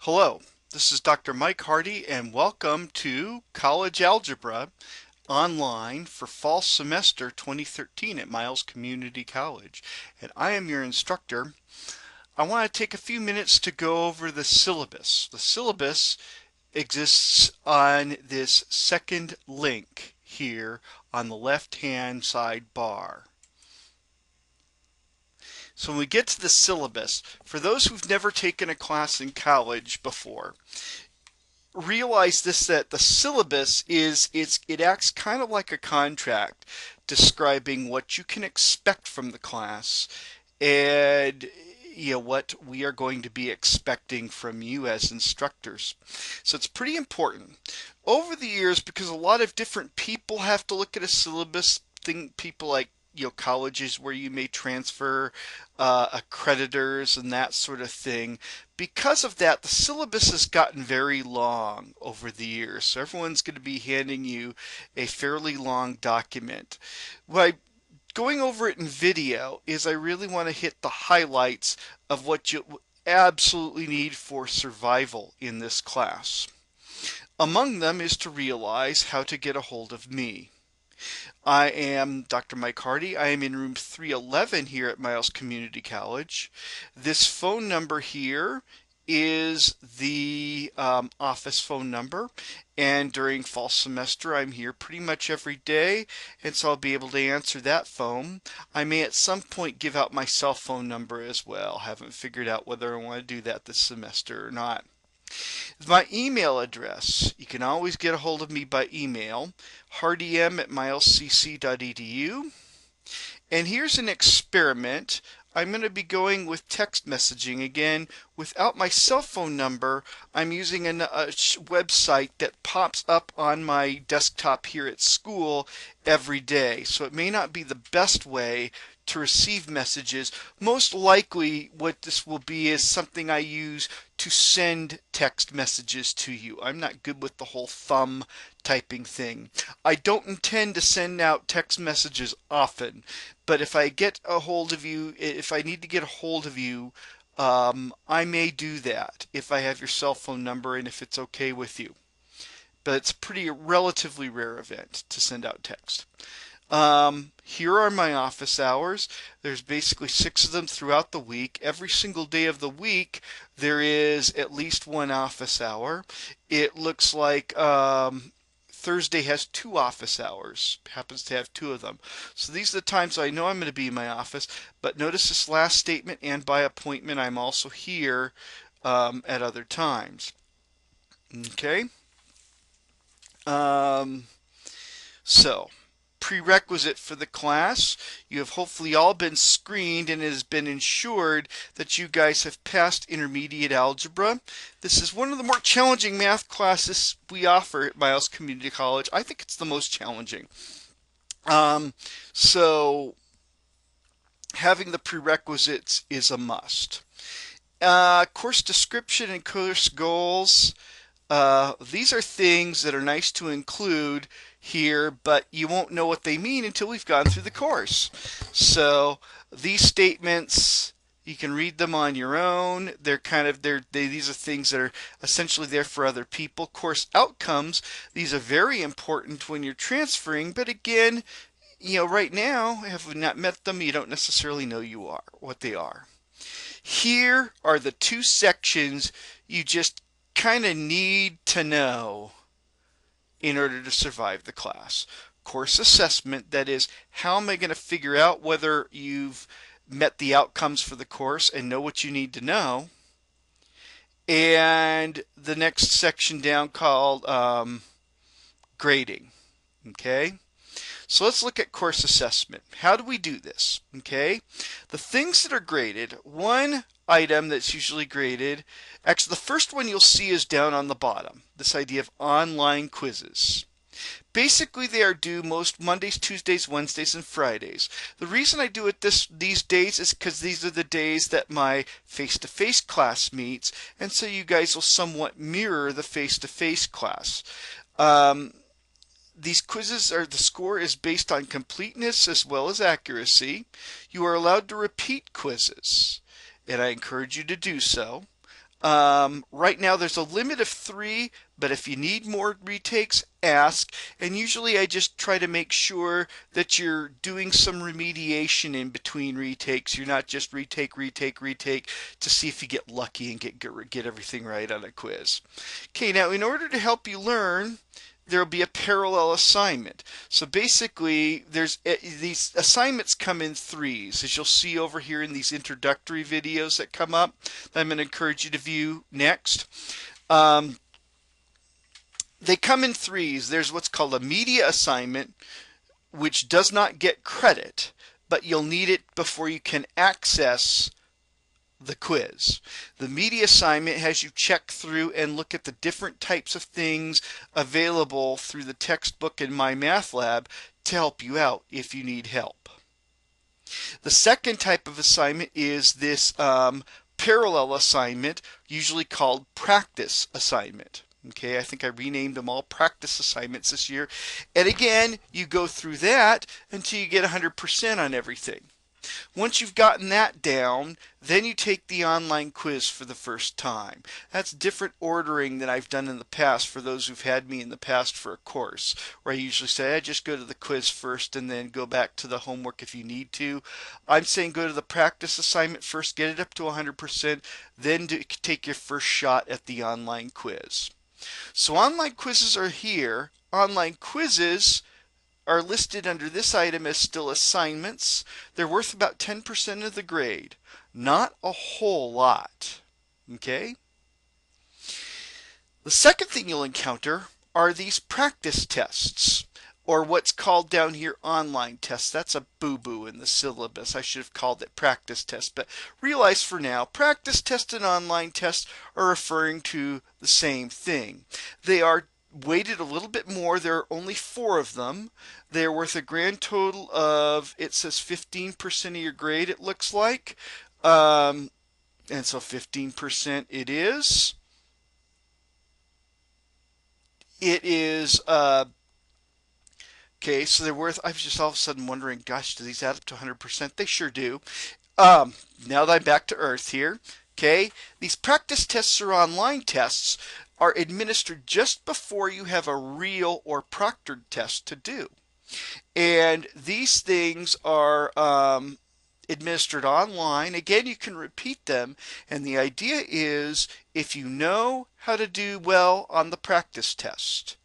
Hello, this is Dr. Mike Hardy and welcome to College Algebra online for fall semester 2013 at Miles Community College. And I am your instructor. I want to take a few minutes to go over the syllabus. The syllabus exists on this second link here on the left-hand side bar. So when we get to the syllabus, for those who've never taken a class in college before, realize this, that the syllabus it acts kind of like a contract describing what you can expect from the class and what we are going to be expecting from you as instructors. So it's pretty important. Over the years, because a lot of different people have to look at a syllabus, people like colleges where you may transfer accreditors and that sort of thing. Because of that, the syllabus has gotten very long over the years. So everyone's going to be handing you a fairly long document. By going over it in video is I really want to hit the highlights of what you absolutely need for survival in this class. Among them is to realize how to get a hold of me. I am Dr. Mike Hardy. I am in room 311 here at Miles Community College. This phone number here is the office phone number, and during fall semester I'm here pretty much every day, and so I'll be able to answer that phone. I may at some point give out my cell phone number as well. Haven't figured out whether I want to do that this semester or not. My email address, you can always get a hold of me by email, hardym@milescc.edu. And here's an experiment. I'm going to be going with text messaging again. Without my cell phone number, I'm using a website that pops up on my desktop here at school every day. So it may not be the best way to receive messages. Most likely what this will be is something I use to send text messages to you. I'm not good with the whole thumb typing thing. I don't intend to send out text messages often, but if I get a hold of you, if I need to get a hold of you, I may do that if I have your cell phone number and if it's okay with you. But it's a pretty relatively rare event to send out text. Here are my office hours. There's basically 6 of them throughout the week. Every single day of the week, there is at least one office hour. It looks like Thursday has 2 office hours, happens to have 2 of them. So these are the times I know I'm going to be in my office. But notice this last statement, and by appointment, I'm also here at other times. Okay? So, prerequisite for the class. You have hopefully all been screened and it has been ensured that you guys have passed intermediate algebra. This is one of the more challenging math classes we offer at Miles Community College. I think it's the most challenging. So having the prerequisites is a must. Course description and course goals. These are things that are nice to include here, but you won't know what they mean until we've gone through the course. So these statements, you can read them on your own. These are things that are essentially there for other people. Course outcomes, these are very important when you're transferring, but again, right now, if you've not met them, you don't necessarily know what they are. Here are the 2 sections you just kind of need to know in order to survive the class. Course assessment, that is, how am I going to figure out whether you've met the outcomes for the course and know what you need to know. And the next section down called grading. Okay? So let's look at course assessment. How do we do this? Okay? The things that are graded, one item that's usually graded, actually the first one you'll see is down on the bottom, this idea of online quizzes. Basically, they are due most Mondays, Tuesdays, Wednesdays, and Fridays. The reason I do it these days is because these are the days that my face-to-face class meets, and so you guys will somewhat mirror the face-to-face class. These quizzes the score is based on completeness as well as accuracy. You are allowed to repeat quizzes, and I encourage you to do so. Right now there's a limit of 3, but if you need more retakes, ask. And usually I just try to make sure that you're doing some remediation in between retakes. You're not just retake, retake, retake to see if you get lucky and get everything right on a quiz. Okay, now in order to help you learn, there'll be a parallel assignment. So basically, these assignments come in threes, as you'll see over here in these introductory videos that come up that I'm going to encourage you to view next. Um, they come in threes. There's what's called a media assignment, which does not get credit, but you'll need it before you can access the quiz. The media assignment has you check through and look at the different types of things available through the textbook in My Math Lab to help you out if you need help. The second type of assignment is this parallel assignment, usually called practice assignment. Okay, I think I renamed them all practice assignments this year. And again, you go through that until you get 100% on everything. Once you've gotten that down, then you take the online quiz for the first time. That's different ordering than I've done in the past for those who've had me in the past for a course, where I usually say, I just go to the quiz first and then go back to the homework if you need to. I'm saying go to the practice assignment first, get it up to 100%, then take your first shot at the online quiz. So online quizzes are here. Online quizzes are listed under this item as still assignments. They're worth about 10% of the grade. Not a whole lot. Okay? The second thing you'll encounter are these practice tests, or what's called down here online tests. That's a boo-boo in the syllabus. I should have called it practice test, but realize for now, practice test and online test are referring to the same thing. They are weighted a little bit more. There are only 4 of them. They're worth a grand total of, it says 15% of your grade, it looks like. And so 15% it is. It is, okay, so they're worth, I was just all of a sudden wondering, gosh, do these add up to 100%? They sure do. Now that I'm back to earth here, okay, these practice tests or online tests are administered just before you have a real or proctored test to do. And these things are administered online. Again, you can repeat them. And the idea is if you know how to do well on the practice test,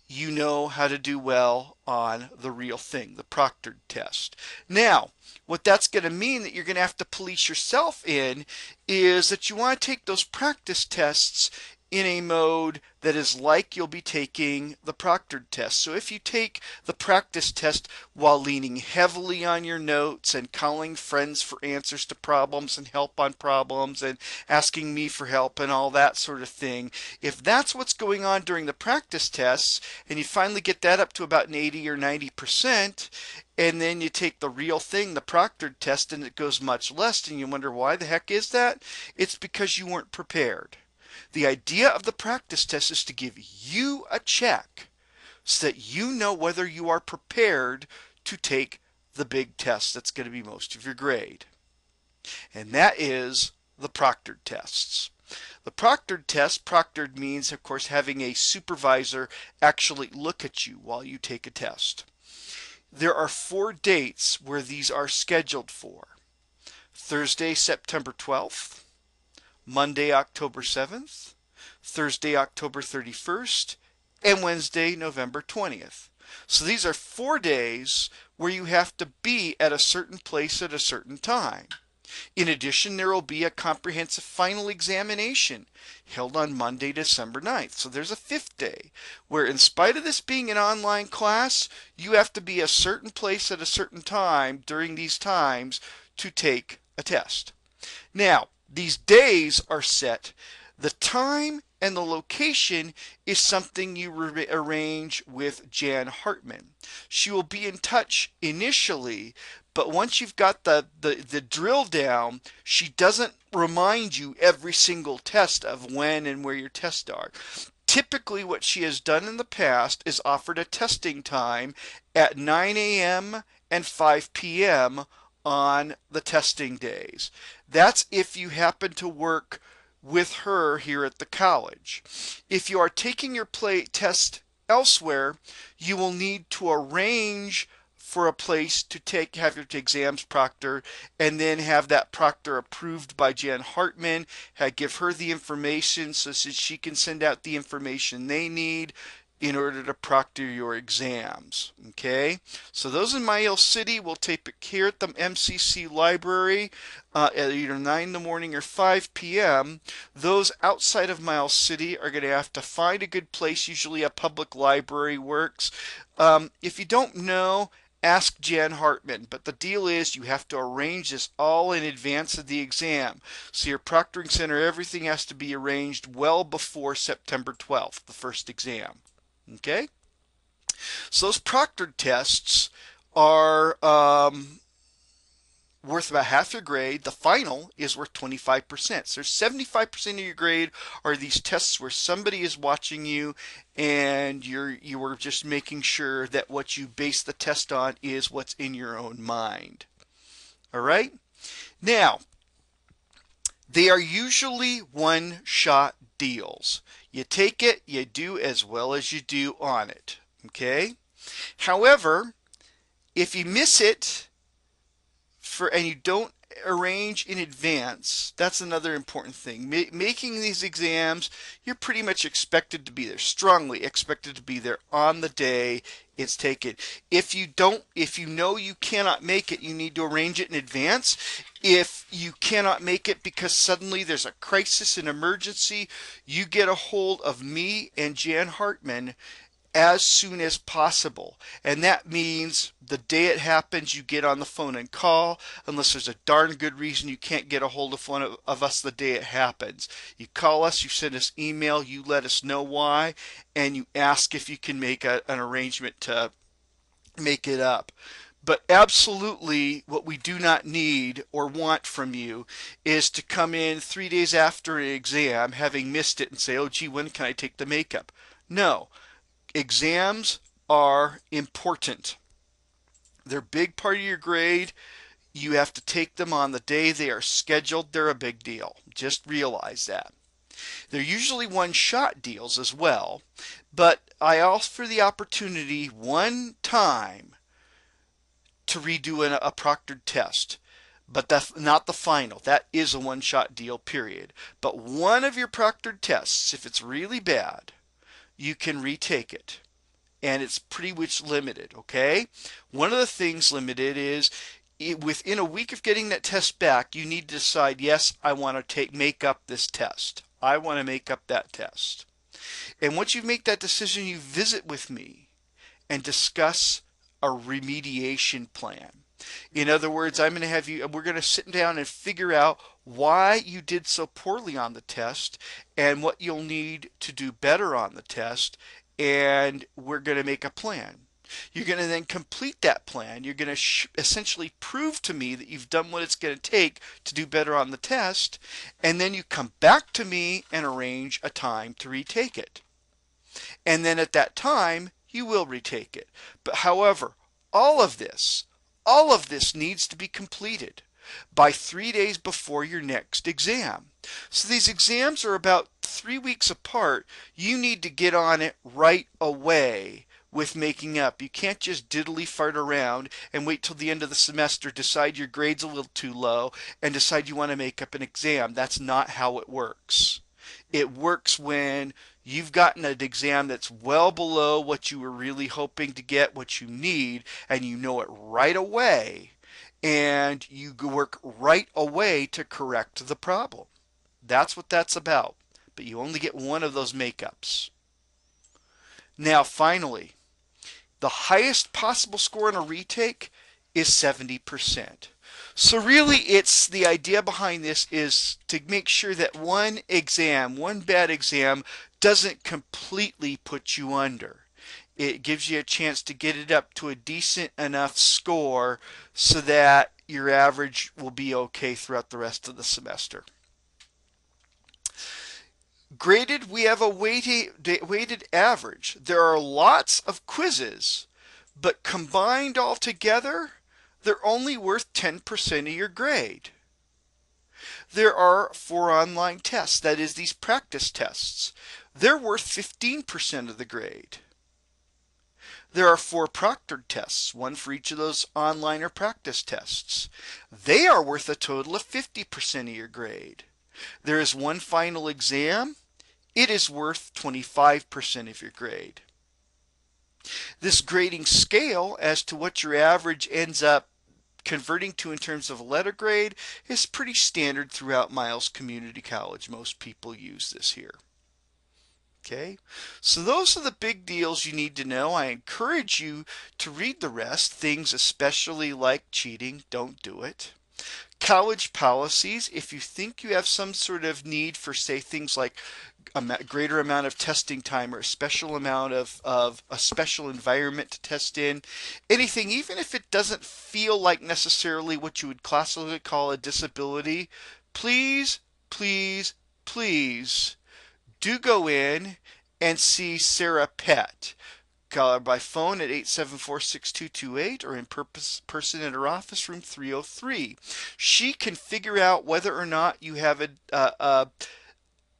you know how to do well on the real thing, the proctored test. Now, what that's going to mean that you're going to have to police yourself in is that you want to take those practice tests in a mode that is like you'll be taking the proctored test. So if you take the practice test while leaning heavily on your notes and calling friends for answers to problems and help on problems and asking me for help and all that sort of thing, if that's what's going on during the practice tests and you finally get that up to about an 80 or 90%, and then you take the real thing, the proctored test, and it goes much less, and you wonder why the heck is that? It's because you weren't prepared. The idea of the practice test is to give you a check so that you know whether you are prepared to take the big test that's going to be most of your grade. And that is the proctored tests. The proctored test, proctored means, of course, having a supervisor actually look at you while you take a test. There are 4 dates where these are scheduled for. Thursday, September 12th. Monday, October 7th, Thursday, October 31st, and Wednesday, November 20th. So these are 4 days where you have to be at a certain place at a certain time. In addition, there will be a comprehensive final examination held on Monday, December 9th. So there's a 5th day where, in spite of this being an online class, you have to be a certain place at a certain time during these times to take a test. Now, these days are set. The time and the location is something you arrange with Jan Hartman. She will be in touch initially, but once you've got the drill down, she doesn't remind you every single test of when and where your tests are. Typically, what she has done in the past is offered a testing time at 9 a.m. and 5 p.m. on the testing days. That's if you happen to work with her here at the college. If you are taking your test elsewhere, you will need to arrange for a place to have your exams proctored, and then have that proctor approved by Jan Hartman. Give her the information so that she can send out the information they need in order to proctor your exams. Okay, so those in Miles City will tape it here at the MCC library at either 9 in the morning or 5 p.m. Those outside of Miles City are going to have to find a good place. Usually a public library works. If you don't know, ask Jan Hartman. But the deal is you have to arrange this all in advance of the exam. So your proctoring center, everything has to be arranged well before September 12th, the first exam. Okay? So those proctored tests are worth about half your grade. The final is worth 25%. So 75% of your grade are these tests where somebody is watching you and you are just making sure that what you base the test on is what's in your own mind. All right? Now, they are usually one-shot deals. You take it, you do as well as you do on it. Okay? However, if you miss it and you don't arrange in advance, that's another important thing. Making these exams, you're pretty much expected to be there, strongly expected to be there on the day it's taken. If you know you cannot make it, you need to arrange it in advance. If you cannot make it because suddenly there's a crisis, an emergency, you get a hold of me and Jan Hartman as soon as possible. And that means the day it happens, you get on the phone and call, unless there's a darn good reason you can't get a hold of one of us the day it happens. You call us, you send us email, you let us know why, and you ask if you can make an arrangement to make it up. But absolutely, what we do not need or want from you is to come in 3 days after an exam, having missed it, and say, oh, gee, when can I take the makeup? No. Exams are important. They're a big part of your grade. You have to take them on the day they are scheduled. They're a big deal. Just realize that. They're usually one-shot deals as well, but I offer the opportunity one time to redo a proctored test. But that's not the final. That is a one-shot deal, period. But one of your proctored tests, if it's really bad, you can retake it, and it's pretty much limited. Okay, one of the things limited is within a week of getting that test back, you need to decide, yes, I want to make up this test. I want to make up that test. And once you make that decision, you visit with me and discuss a remediation plan. In other words, we're going to sit down and figure out why you did so poorly on the test and what you'll need to do better on the test, and we're going to make a plan. You're going to then complete that plan. You're going to essentially prove to me that you've done what it's going to take to do better on the test, and then you come back to me and arrange a time to retake it. And then at that time, you will retake it. But however, all of this needs to be completed by 3 days before your next exam. So these exams are about 3 weeks apart. You need to get on it right away with making up. You can't just diddly fart around and wait till the end of the semester, decide your grade's a little too low, and decide you want to make up an exam. That's not how it works. It works when you've gotten an exam that's well below what you were really hoping to get, what you need, and you know it right away, and you work right away to correct the problem. That's what that's about. But you only get one of those makeups. Now, finally, the highest possible score in a retake is 70%. So really, it's the idea behind this is to make sure that one bad exam, doesn't completely put you under. It gives you a chance to get it up to a decent enough score so that your average will be okay throughout the rest of the semester. Graded, we have a weighted average. There are lots of quizzes, but combined all together, they're only worth 10% of your grade. There are 4 online tests, that is, these practice tests. They're worth 15% of the grade. There are 4 proctored tests, one for each of those online or practice tests. They are worth a total of 50% of your grade. There is one final exam. It is worth 25% of your grade. This grading scale as to what your average ends up converting to in terms of a letter grade is pretty standard throughout Miles Community College. Most people use this here. Okay, so those are the big deals you need to know. I encourage you to read the rest. Things especially like cheating, don't do it. College policies, if you think you have some sort of need for, say, things like a greater amount of testing time or a special amount of a special environment to test in, anything, even if it doesn't feel like necessarily what you would classically call a disability, please, please, please do go in and see Sarah Pett. Call her by phone at 874-6228 or in person at her office, room 303. She can figure out whether or not you have a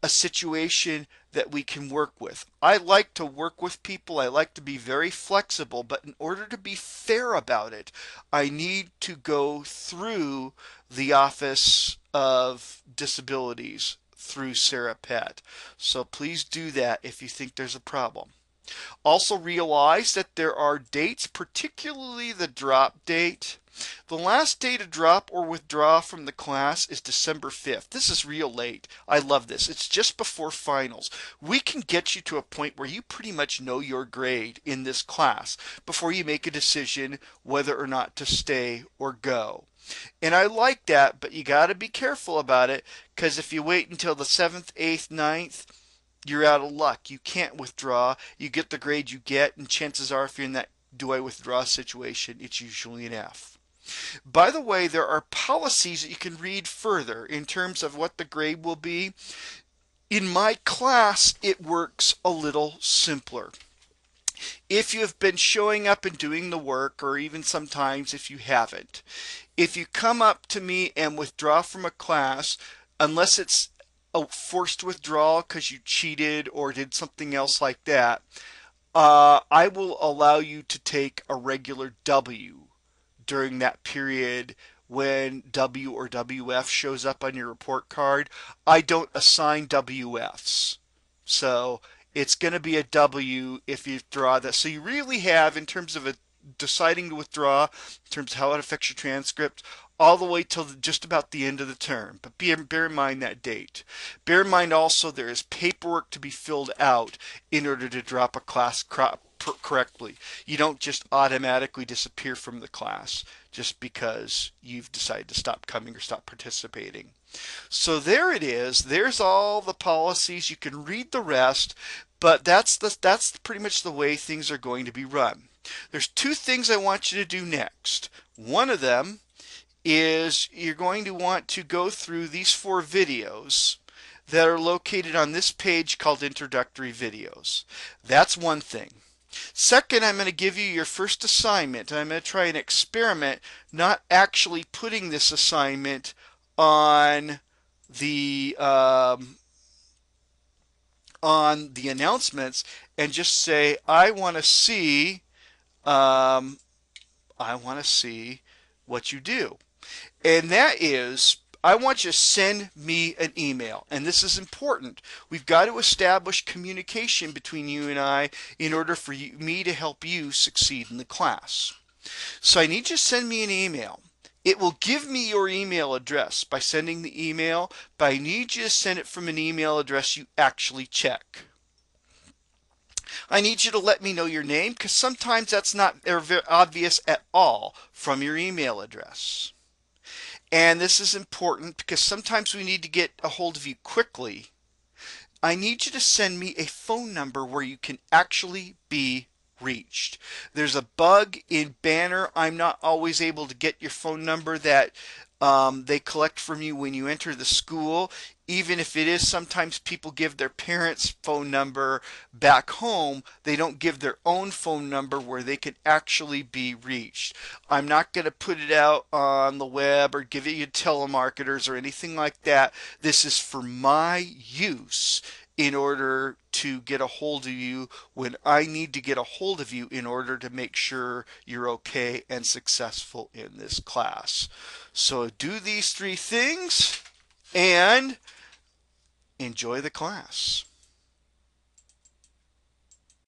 situation that we can work with. I like to work with people. I like to be very flexible, but in order to be fair about it, I need to go through the Office of Disabilities through Sarah Pett. So please do that if you think there's a problem. Also realize that there are dates, particularly the drop date. The last day to drop or withdraw from the class is December 5th. This is real late. I love this. It's just before finals. We can get you to a point where you pretty much know your grade in this class before you make a decision whether or not to stay or go. And I like that, but you got to be careful about it, because if you wait until the 7th, 8th, 9th, you're out of luck. You can't withdraw. You get the grade you get, and chances are if you're in that do I withdraw situation, it's usually an F. By the way, there are policies that you can read further in terms of what the grade will be. In my class, it works a little simpler. If you have been showing up and doing the work, or even sometimes if you haven't, if you come up to me and withdraw from a class, unless it's a forced withdrawal because you cheated or did something else like that, I will allow you to take a regular W during that period when W or WF shows up on your report card. I don't assign WFs. So it's going to be a W if you withdraw that. So you really have, in terms of deciding to withdraw, in terms of how it affects your transcript, all the way till just about the end of the term. But bear in mind that date. Bear in mind also there is paperwork to be filled out in order to drop a class correctly. You don't just automatically disappear from the class just because you've decided to stop coming or stop participating. So there it is. There's all the policies. You can read the rest, but that's pretty much the way things are going to be run. There's 2 things I want you to do next. One of them is you're going to want to go through these 4 videos that are located on this page called Introductory Videos. That's one thing. Second, I'm going to give you your first assignment. I'm going to try an experiment, not actually putting this assignment on the announcements, and just say I want to see what you do. And that is, I want you to send me an email. And this is important. We've got to establish communication between you and I in order for me to help you succeed in the class. So I need you to send me an email. It will give me your email address by sending the email, but I need you to send it from an email address you actually check. I need you to let me know your name, because sometimes that's not very obvious at all from your email address. And this is important because sometimes we need to get a hold of you quickly. I need you to send me a phone number where you can actually be reached. There's a bug in Banner. I'm not always able to get your phone number that They collect from you when you enter the school, even if it is sometimes people give their parents' phone number back home, they don't give their own phone number where they can actually be reached. I'm not going to put it out on the web or give it to telemarketers or anything like that. This is for my use in order to get a hold of you when I need to get a hold of you in order to make sure you're okay and successful in this class. So do these three things and enjoy the class.